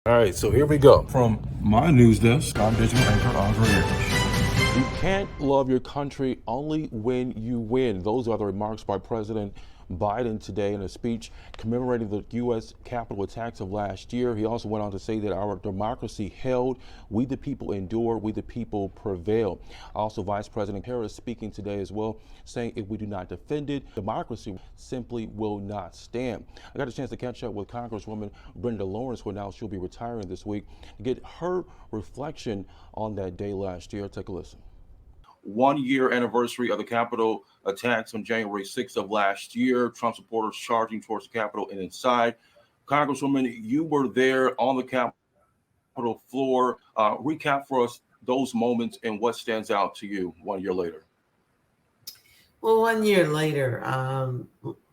All right, so here we go. From my news desk, I'm digital anchor Andre English. You can't love your country only when you win. Those are the remarks by President Biden today in a speech commemorating the U.S. Capitol attacks of last year. He also went on to say that our democracy held, we the people endure, we the people prevail. Also, Vice President Harris speaking today as well, saying if we do not defend it, democracy simply will not stand. I got a chance to catch up with Congresswoman Brenda, who announced she'll be retiring this week, to get her reflection on that day last year. Take a listen. 1 year anniversary of the Capitol attacks on January 6th of last year. Trump supporters charging towards the Capitol and inside. Congresswoman, you were there on the Capitol floor. Recap for us those moments and what stands out to you 1 year later. Well, 1 year later,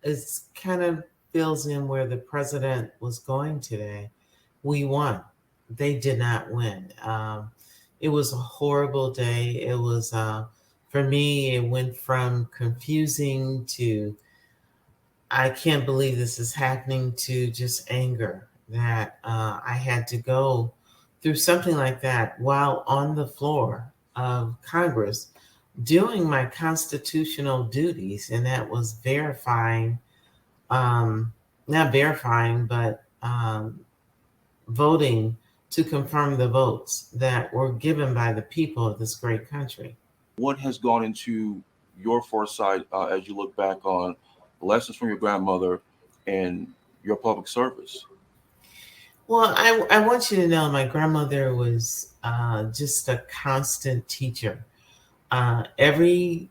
it's kind of fills in where the president was going today. We won. They did not win. It was a horrible day. It was, for me, it went from confusing to, I can't believe this is happening, to just anger that I had to go through something like that while on the floor of Congress doing my constitutional duties. And that was verifying, not verifying, but voting to confirm the votes that were given by the people of this great country. What has gone into your foresight as you look back on lessons from your grandmother and your public service? Well, I want you to know my grandmother was just a constant teacher. Every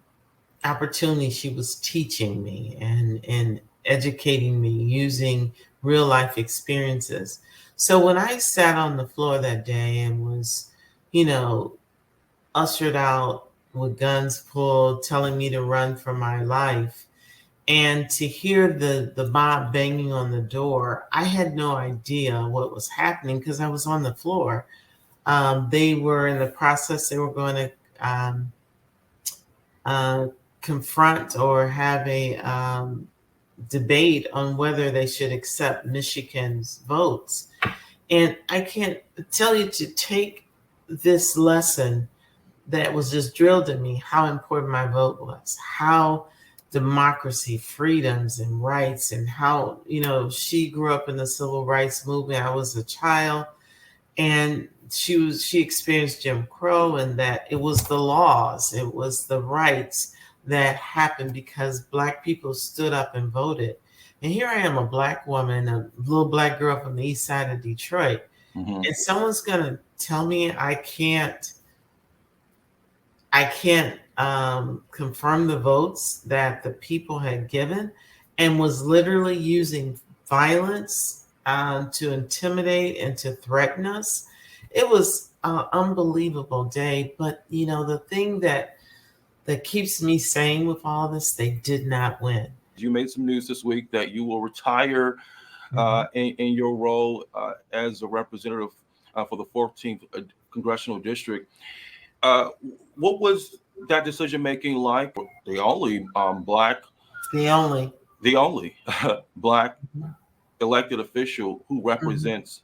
opportunity she was teaching me and educating me using real life experiences. So when I sat on the floor that day and was, ushered out with guns pulled, telling me to run for my life, and to hear the mob banging on the door, I had no idea what was happening because I was on the floor. They were in the process, they were going to confront or have a debate on whether they should accept Michigan's votes. And I can't tell you to take this lesson that was just drilled in me, how important my vote was, how democracy, freedoms, and rights, and how, she grew up in the civil rights movement. I was a child, and she experienced Jim Crow, and that it was the laws, it was the rights that happened because Black people stood up and voted. And here I am, a Black woman, a little Black girl from the east side of Detroit, and someone's gonna tell me I can't confirm the votes that the people had given, and was literally using violence to intimidate and to threaten us. It was an unbelievable day. But the thing that keeps me sane with all this, they did not win. You made some news this week that you will retire in your role as a representative for the 14th Congressional District. What was that decision making like? The only black black elected official who represents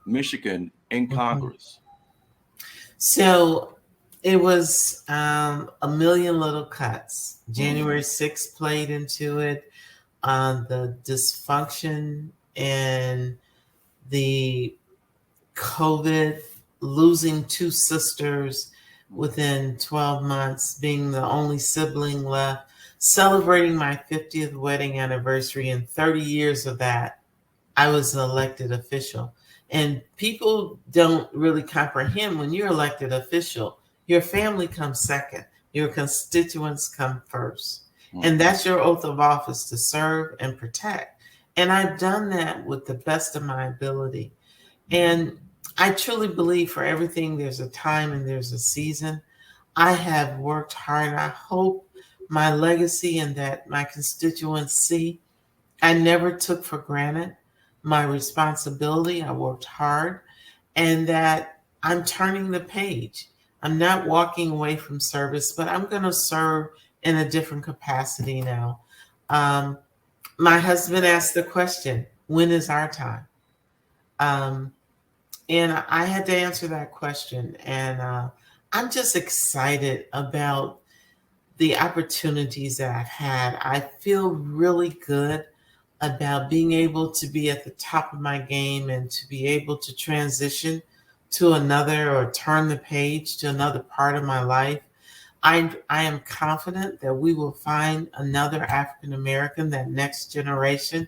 Michigan in Congress. So it was a million little cuts. January 6th played into it. The dysfunction and the COVID, losing two sisters within 12 months, being the only sibling left, celebrating my 50th wedding anniversary, and 30 years of that, I was an elected official. And people don't really comprehend, when you're elected official, your family comes second, your constituents come first. And that's your oath of office, to serve and protect. And I've done that with the best of my ability. And I truly believe for everything, there's a time and there's a season. I have worked hard. I hope my legacy and that my constituents see I never took for granted my responsibility. I worked hard, and that I'm turning the page. I'm not walking away from service, but I'm going to serve in a different capacity now. My husband asked the question, when is our time? And I had to answer that question. And I'm just excited about the opportunities that I've had. I feel really good about being able to be at the top of my game and to be able to transition to another or turn the page to another part of my life. I am confident that we will find another African American, that next generation,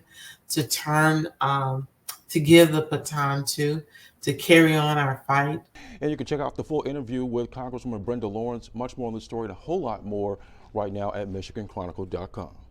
to turn to give the baton to carry on our fight. And you can check out the full interview with Congresswoman Brenda Lawrence, much more on the story and a whole lot more right now at MichiganChronicle.com.